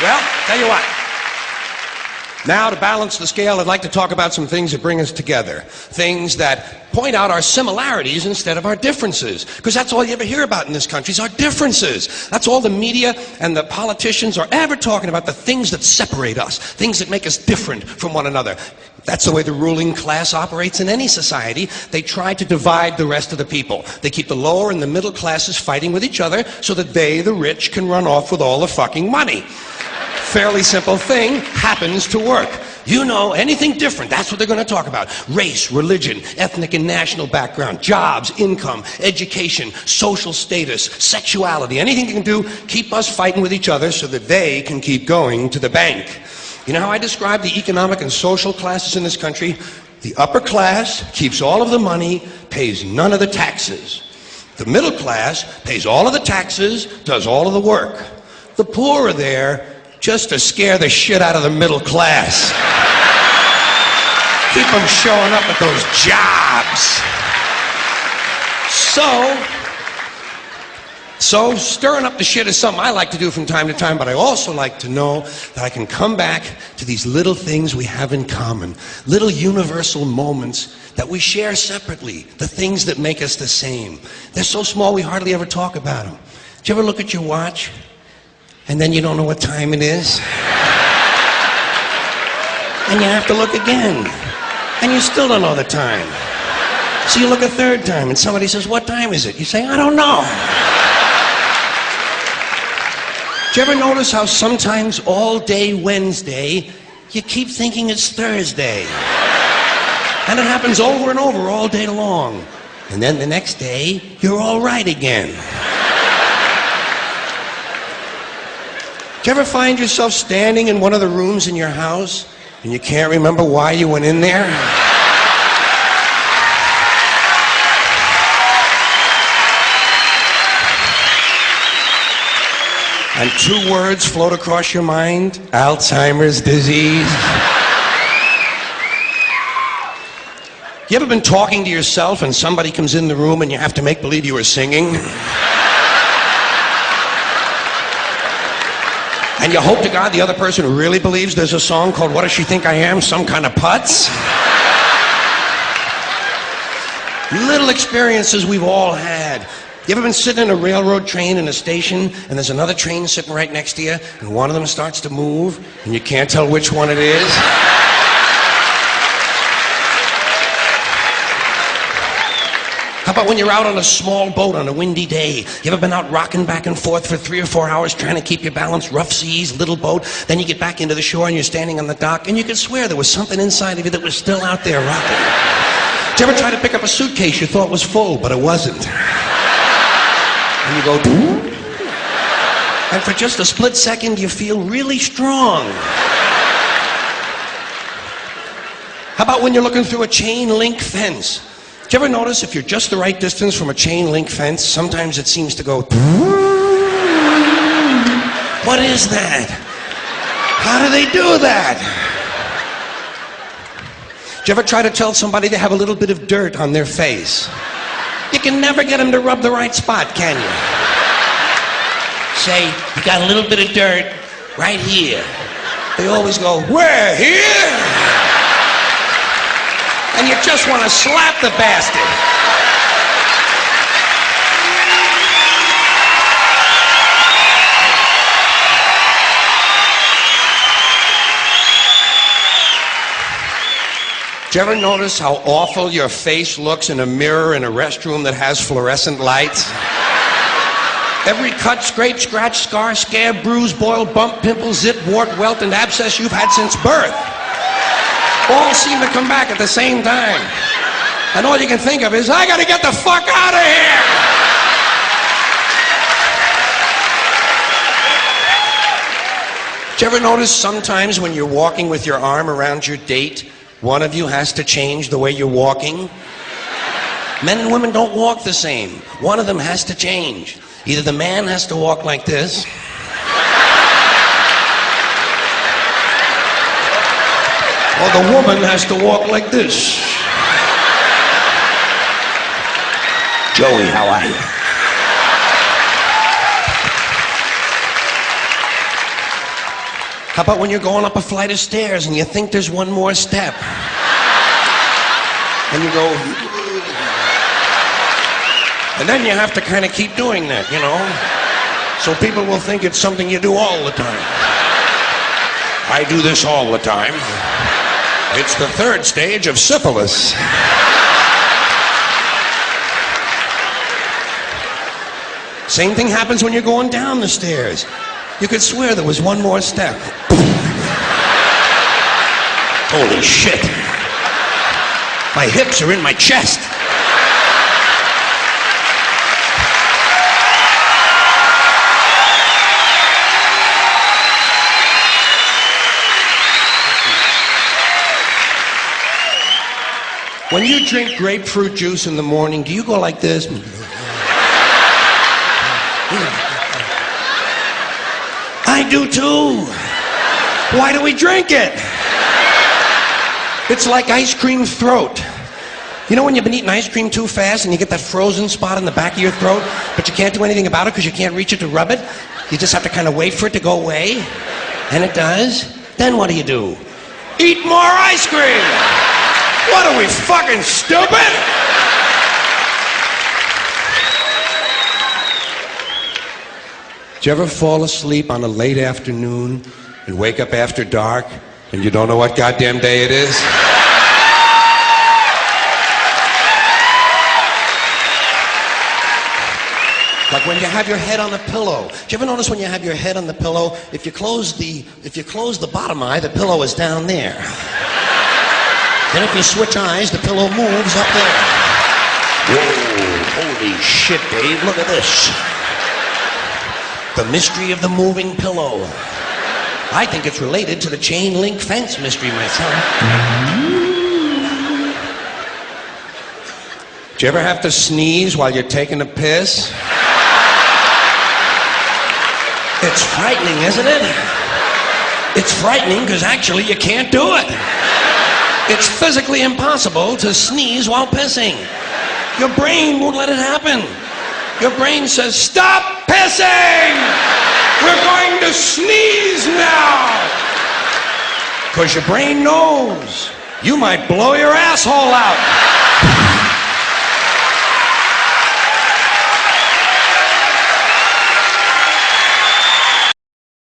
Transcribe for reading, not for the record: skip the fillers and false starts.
Well, tell you what. Now, to balance the scale, I'd like to talk about some things that bring us together. Things that point out our similarities instead of our differences. Because that's all you ever hear about in this country is our differences. That's all the media and the politicians are ever talking about, the things that separate us, things that make us different from one another. That's the way the ruling class operates in any society. They try to divide the rest of the people. They keep the lower and the middle classes fighting with each other so that they, the rich, can run off with all the fucking money. Fairly simple thing, happens to work. You know, anything different, that's what they're going to talk about. Race, religion, ethnic and national background, jobs, income, education, social status, sexuality, anything you can do, keep us fighting with each other so that they can keep going to the bank. You know how I describe the economic and social classes in this country? The upper class keeps all of the money, pays none of the taxes. The middle class pays all of the taxes, does all of the work. The poor are there just to scare the shit out of the middle class. Keep them showing up at those jobs. So stirring up the shit is something I like to do from time to time, but I also like to know that I can come back to these little things we have in common, little universal moments that we share separately, the things that make us the same. They're so small we hardly ever talk about them. Did you ever look at your watch? And then you don't know what time it is. And you have to look again. And you still don't know the time. So you look a third time and somebody says, "What time is it?" You say, "I don't know." Do you ever notice how sometimes all day Wednesday, you keep thinking it's Thursday? And it happens over and over all day long. And then the next day, you're all right again. Do you ever find yourself standing in one of the rooms in your house and you can't remember why you went in there? And two words float across your mind: Alzheimer's disease. You ever been talking to yourself and somebody comes in the room and you have to make believe you were singing? And you hope to God the other person really believes there's a song called "What Does She Think I Am? Some Kind of Putz?" Little experiences we've all had. You ever been sitting in a railroad train in a station and there's another train sitting right next to you and one of them starts to move and you can't tell which one it is? How about when you're out on a small boat on a windy day? You ever been out rocking back and forth for 3 or 4 hours trying to keep your balance? Rough seas, little boat. Then you get back into the shore and you're standing on the dock and you could swear there was something inside of you that was still out there rocking. Did you ever try to pick up a suitcase you thought was full, but it wasn't? And you go, "Doo?" And for just a split second you feel really strong. How about when you're looking through a chain link fence? Do you ever notice if you're just the right distance from a chain link fence, sometimes it seems to go, what is that? How do they do that? Do you ever try to tell somebody they have a little bit of dirt on their face? You can never get them to rub the right spot, can you? Say, "You got a little bit of dirt right here." They always go, "Where? Here?" And you just want to slap the bastard. Do you ever notice how awful your face looks in a mirror in a restroom that has fluorescent lights? Every cut, scrape, scratch, scar, scab, bruise, boil, bump, pimple, zip, wart, welt, and abscess you've had since birth all seem to come back at the same time. And all you can think of is, "I gotta get the fuck out of here!" Do you ever notice sometimes when you're walking with your arm around your date, one of you has to change the way you're walking? Men and women don't walk the same. One of them has to change. Either the man has to walk like this, or the woman has to walk like this. Joey, how are you? How about when you're going up a flight of stairs and you think there's one more step? And you go... And then you have to kind of keep doing that, you know? So people will think it's something you do all the time. I do this all the time. It's the third stage of syphilis. Same thing happens when you're going down the stairs. You could swear there was one more step. Holy shit. My hips are in my chest. When you drink grapefruit juice in the morning, do you go like this? I do too. Why do we drink it? It's like ice cream throat. You know when you've been eating ice cream too fast and you get that frozen spot in the back of your throat, but you can't do anything about it because you can't reach it to rub it? You just have to kind of wait for it to go away. And it does. Then what do? Eat more ice cream! What are we, fucking stupid? Did you ever fall asleep on a late afternoon and wake up after dark and you don't know what goddamn day it is? Like when you have your head on the pillow. Do you ever notice when you have your head on the pillow, if you close the bottom eye, the pillow is down there. Then if you switch eyes, the pillow moves up there. Whoa, holy shit, Dave, look at this. The mystery of the moving pillow. I think it's related to the chain link fence mystery myself. Do you ever have to sneeze while you're taking a piss? It's frightening, isn't it? It's frightening because actually you can't do it. It's physically impossible to sneeze while pissing. Your brain won't let it happen. Your brain says, stop pissing! We're going to sneeze now! Because your brain knows you might blow your asshole out.